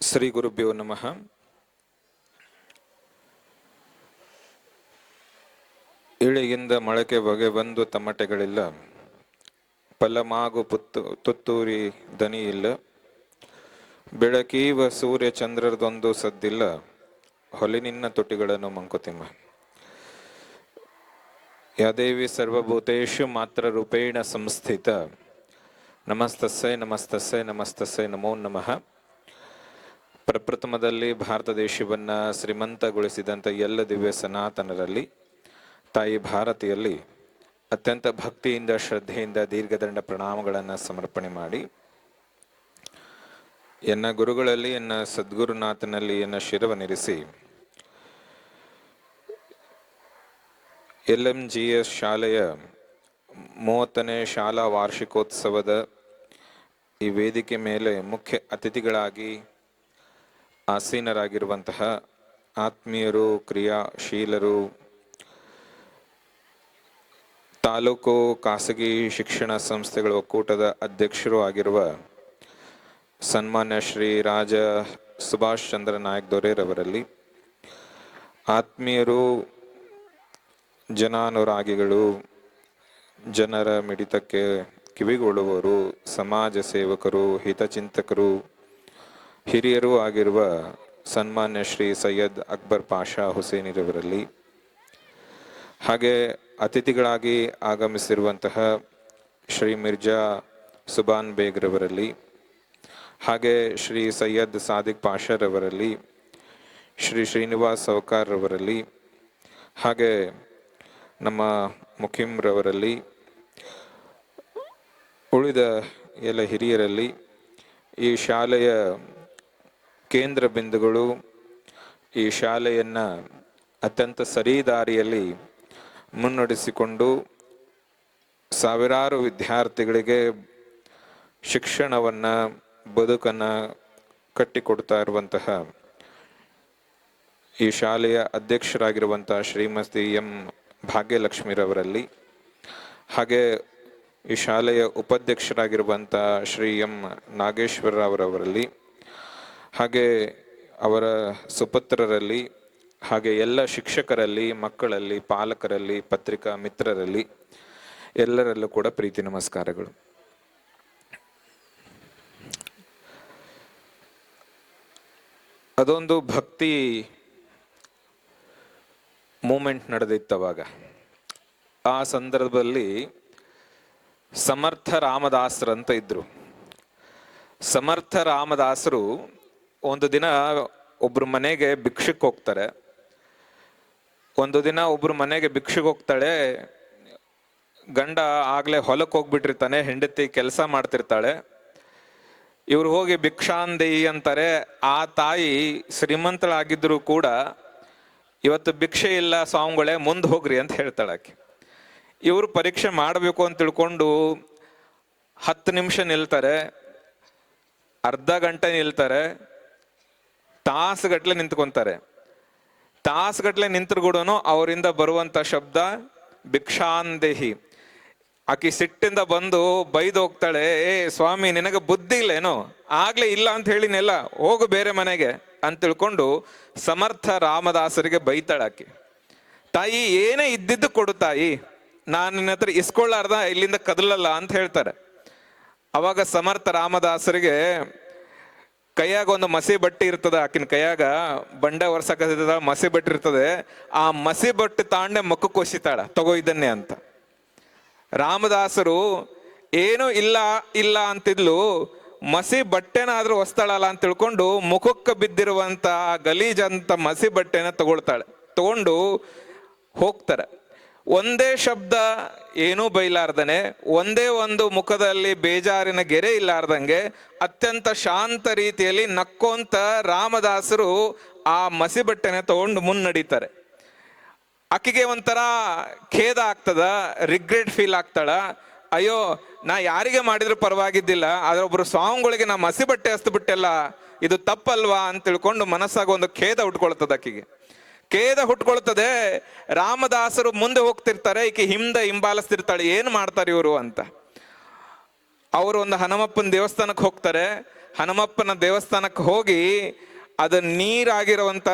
ಶ್ರೀ ಗುರುಭ್ಯೋ ನಮಃ. ಇಳಿಗಿಂದ ಮೊಳಕೆ ಬಗೆ ಬಂದು ತಮಟೆಗಳಿಲ್ಲ, ಪಲ್ಲಮಾಗು ತುತ್ತೂರಿ ದನಿ ಇಲ್ಲ, ಬೆಳಕೀವ ಸೂರ್ಯ ಚಂದ್ರರದೊಂದು ಸದ್ದಿಲ್ಲ, ಹೊಲಿನಿನ್ನ ತುಟಿಗಳನ್ನು ಮಂಕುತಿಮ್ಮ. ಯಾದೇವಿ ಸರ್ವಭೂತೇಷು ಮಾತ್ರ ರೂಪೇಣ ಸಂಸ್ಥಿತ, ನಮಸ್ತಸ್ಸೈ ನಮಸ್ತಸ್ಸೈ ನಮಸ್ತಸ್ಸೈ ನಮೋ ನಮಃ. ಪ್ರಪ್ರಥಮದಲ್ಲಿ ಭಾರತ ದೇಶವನ್ನು ಶ್ರೀಮಂತಗೊಳಿಸಿದಂಥ ಎಲ್ಲ ದಿವ್ಯ ಸನಾತನರಲ್ಲಿ, ತಾಯಿ ಭಾರತಿಯಲ್ಲಿ ಅತ್ಯಂತ ಭಕ್ತಿಯಿಂದ ಶ್ರದ್ಧೆಯಿಂದ ದೀರ್ಘದಂಡ ಪ್ರಣಾಮಗಳನ್ನು ಸಮರ್ಪಣೆ ಮಾಡಿ, ಎನ್ನ ಗುರುಗಳಲ್ಲಿ ಎನ್ನ ಸದ್ಗುರುನಾಥನಲ್ಲಿ ಎನ್ನ ಶಿರವನ್ನಿರಿಸಿ LMGS ಶಾಲೆಯ 30ನೇ ಶಾಲಾ ವಾರ್ಷಿಕೋತ್ಸವದ ಈ ವೇದಿಕೆ ಮೇಲೆ ಮುಖ್ಯ ಅತಿಥಿಗಳಾಗಿ ಆಸೀನರಾಗಿರುವಂತಹ ಆತ್ಮೀಯರು, ಕ್ರಿಯಾಶೀಲರು, ತಾಲೂಕು ಖಾಸಗಿ ಶಿಕ್ಷಣ ಸಂಸ್ಥೆಗಳ ಒಕ್ಕೂಟದ ಅಧ್ಯಕ್ಷರು ಆಗಿರುವ ಸನ್ಮಾನ್ಯ ಶ್ರೀ ರಾಜ ಸುಭಾಷ್ ಚಂದ್ರ ನಾಯಕ್ ದೊರೆರವರಲ್ಲಿ, ಆತ್ಮೀಯರು, ಜನಾನುರಾಗಿಗಳು, ಜನರ ಮಿಡಿತಕ್ಕೆ ಕಿವಿಗೊಳ್ಳುವವರು, ಸಮಾಜ ಸೇವಕರು, ಹಿತಚಿಂತಕರು, ಹಿರಿಯರೂ ಆಗಿರುವ ಸನ್ಮಾನ್ಯ ಶ್ರೀ ಸೈಯದ್ ಅಕ್ಬರ್ ಪಾಷಾ ಹುಸೇನಿರವರಲ್ಲಿ, ಹಾಗೆ ಅತಿಥಿಗಳಾಗಿ ಆಗಮಿಸಿರುವಂತಹ ಶ್ರೀ ಮಿರ್ಜಾ ಸುಬಾನ್ ಬೇಗ್ರವರಲ್ಲಿ, ಹಾಗೆ ಶ್ರೀ ಸೈಯದ್ ಸಾದಿಕ್ ಪಾಷಾರವರಲ್ಲಿ, ಶ್ರೀ ಶ್ರೀನಿವಾಸ್ ಸೌಕಾರ್ರವರಲ್ಲಿ, ಹಾಗೆ ನಮ್ಮ ಮುಖಿಮ್ರವರಲ್ಲಿ, ಉಳಿದ ಎಲ್ಲ ಹಿರಿಯರಲ್ಲಿ, ಈ ಶಾಲೆಯ ಕೇಂದ್ರ ಬಿಂದುಗಳು, ಈ ಶಾಲೆಯನ್ನು ಅತ್ಯಂತ ಸರಿದಾರಿಯಲ್ಲಿ ಮುನ್ನಡೆಸಿಕೊಂಡು ಸಾವಿರಾರು ವಿದ್ಯಾರ್ಥಿಗಳಿಗೆ ಶಿಕ್ಷಣವನ್ನು, ಬದುಕನ್ನು ಕಟ್ಟಿಕೊಡ್ತಾ ಇರುವಂತಹ ಈ ಶಾಲೆಯ ಅಧ್ಯಕ್ಷರಾಗಿರುವಂತಹ ಶ್ರೀಮತಿ ಎಂ ಭಾಗ್ಯಲಕ್ಷ್ಮಿರವರಲ್ಲಿ, ಹಾಗೆ ಈ ಶಾಲೆಯ ಉಪಾಧ್ಯಕ್ಷರಾಗಿರುವಂಥ ಶ್ರೀ ಎಂ ನಾಗೇಶ್ವರರಾವರವರಲ್ಲಿ, ಹಾಗೆ ಅವರ ಸುಪುತ್ರರಲ್ಲಿ, ಹಾಗೆ ಎಲ್ಲ ಶಿಕ್ಷಕರಲ್ಲಿ, ಮಕ್ಕಳಲ್ಲಿ, ಪಾಲಕರಲ್ಲಿ, ಪತ್ರಿಕಾ ಮಿತ್ರರಲ್ಲಿ ಎಲ್ಲರಲ್ಲೂ ಕೂಡ ಪ್ರೀತಿ ನಮಸ್ಕಾರಗಳು. ಅದೊಂದು ಭಕ್ತಿ ಮೂಮೆಂಟ್ ನಡೆದಿತ್ತು ಅವಾಗ. ಆ ಸಂದರ್ಭದಲ್ಲಿ ಸಮರ್ಥ ರಾಮದಾಸರಂತ ಇದ್ರು. ಸಮರ್ಥ ರಾಮದಾಸರು ಒಂದು ದಿನ ಒಬ್ರು ಮನೆಗೆ ಭಿಕ್ಷಕ್ಕೆ ಹೋಗ್ತಾರೆ. ಒಂದು ದಿನ ಒಬ್ರು ಮನೆಗೆ ಭಿಕ್ಷಕ್ಕೆ ಹೋಗ್ತಾಳೆ. ಗಂಡ ಆಗ್ಲೇ ಹೊಲಕ್ಕೆ ಹೋಗ್ಬಿಟ್ಟಿರ್ತಾನೆ, ಹೆಂಡತಿ ಕೆಲಸ ಮಾಡ್ತಿರ್ತಾಳೆ. ಇವ್ರು ಹೋಗಿ ಭಿಕ್ಷಾಂದೇಹಿ ಅಂತಾರೆ. ಆ ತಾಯಿ ಶ್ರೀಮಂತಳಾಗಿದ್ರು ಕೂಡ ಇವತ್ತು ಭಿಕ್ಷೆ ಇಲ್ಲ ಸ್ವಾಮಿಗಳೇ, ಮುಂದೆ ಹೋಗ್ರಿ ಅಂತ ಹೇಳ್ತಾಳೆ ಆಕೆ. ಇವರು ಪರೀಕ್ಷೆ ಮಾಡಬೇಕು ಅಂತ ತಿಳ್ಕೊಂಡು 10 ನಿಮಿಷ ನಿಲ್ತಾರೆ, ಅರ್ಧ ಗಂಟೆ ನಿಲ್ತಾರೆ, ತಾಸುಗಟ್ಲೆ ನಿಂತ್ಕೊಂತಾರೆ. ತಾಸುಗಟ್ಲೆ ನಿಂತ್ರುಗೂಡನು ಅವರಿಂದ ಬರುವಂತ ಶಬ್ದ ಭಿಕ್ಷಾಂದೇಹಿ. ಆಕಿ ಸಿಟ್ಟಿಂದ ಬಂದು ಬೈದು ಹೋಗ್ತಾಳೆ, ಏ ಸ್ವಾಮಿ ನಿನಗೆ ಬುದ್ಧಿ ಇಲ್ಲೇನೋ, ಆಗ್ಲೇ ಇಲ್ಲ ಅಂತ ಹೇಳಿನೆಲ್ಲ, ಹೋಗು ಬೇರೆ ಮನೆಗೆ ಅಂತ ತಿಳ್ಕೊಂಡು ಸಮರ್ಥ ರಾಮದಾಸರಿಗೆ ಬೈತಾಳೆ ಆಕಿ. ತಾಯಿ ಏನೇ ಇದ್ದಿದ್ದು ಕೊಡು ತಾಯಿ, ನಾನು ನಿನ್ನ ಹತ್ರ ಇಸ್ಕೊಳ್ಳಾರ್ದ ಇಲ್ಲಿಂದ ಕದಲಲ್ಲ ಅಂತ ಹೇಳ್ತಾರೆ. ಅವಾಗ ಸಮರ್ಥ ರಾಮದಾಸರಿಗೆ ಕೈಯಾಗ ಒಂದು ಮಸಿ ಬಟ್ಟೆ ಇರ್ತದೆ, ಆಕಿನ ಕೈಯಾಗ ಬಂಡೆ ವರ್ಷಕ ಮಸಿ ಬಟ್ಟೆ ಇರ್ತದೆ. ಆ ಮಸಿ ಬಟ್ಟೆ ತಾಂಡೆ ಮುಖಕ್ಕೆ ಒಸಿತಾಳ, ತಗೋ ಇದನ್ನೇ ಅಂತ. ರಾಮದಾಸರು ಏನೂ ಇಲ್ಲ ಇಲ್ಲ ಅಂತಿದ್ಲು, ಮಸಿ ಬಟ್ಟೆನಾದ್ರೂ ಹೊಸ್ತಾಳಲ್ಲ ಅಂತ ತಿಳ್ಕೊಂಡು ಮುಖಕ್ಕೆ ಬಿದ್ದಿರುವಂತ ಗಲೀಜಂತ ಮಸಿ ಬಟ್ಟೆನ ತಗೊಂಡು ಹೋಗ್ತಾರೆ. ಒಂದೇ ಶಬ್ದ ಏನೂ ಬೈಲಾರ್ದನೆ, ಒಂದೇ ಒಂದು ಮುಖದಲ್ಲಿ ಬೇಜಾರಿನ ಗೆರೆ ಇಲ್ಲಾರ್ದಂಗೆ ಅತ್ಯಂತ ಶಾಂತ ರೀತಿಯಲ್ಲಿ ನಕ್ಕೊಂತ ರಾಮದಾಸರು ಆ ಮಸಿ ಬಟ್ಟೆನ ತಗೊಂಡು ಮುನ್ನಡೀತಾರೆ. ಆಕೆಗೆ ಒಂಥರ ಖೇದ ಆಗ್ತದ, ರಿಗ್ರೆಟ್ ಫೀಲ್ ಆಗ್ತಾಳ. ಅಯ್ಯೋ, ನಾ ಯಾರಿಗೆ ಮಾಡಿದ್ರು ಪರವಾಗಿದ್ದಿಲ್ಲ, ಆದ್ರೆ ಒಬ್ರು ಸ್ವಾಮಿಗಳಿಗೆ ನಾ ಮಸಿ ಬಟ್ಟೆ ಹಸ್ಬಿಟ್ಟೆಲ್ಲ, ಇದು ತಪ್ಪಲ್ವಾ ಅಂತ ತಿಳ್ಕೊಂಡು ಮನಸ್ಸಾಗ ಒಂದು ಖೇದ ಹುಟ್ಕೊಳ್ತದ ಆಕೆಗೆ. ಖೇದ ಹುಟ್ಕೊಳ್ತದೆ. ರಾಮದಾಸರು ಮುಂದೆ ಹೋಗ್ತಿರ್ತಾರೆ, ಈಕೆ ಹಿಂಬಾಲಿಸ್ತಿರ್ತಾಳೆ, ಏನು ಮಾಡ್ತಾರೆ ಇವರು ಅಂತ. ಅವರು ಒಂದು ಹನುಮಪ್ಪನ ದೇವಸ್ಥಾನಕ್ಕೆ ಹೋಗ್ತಾರೆ. ಹನುಮಪ್ಪನ ದೇವಸ್ಥಾನಕ್ಕೆ ಹೋಗಿ ಅದು ನೀರಾಗಿರುವಂತ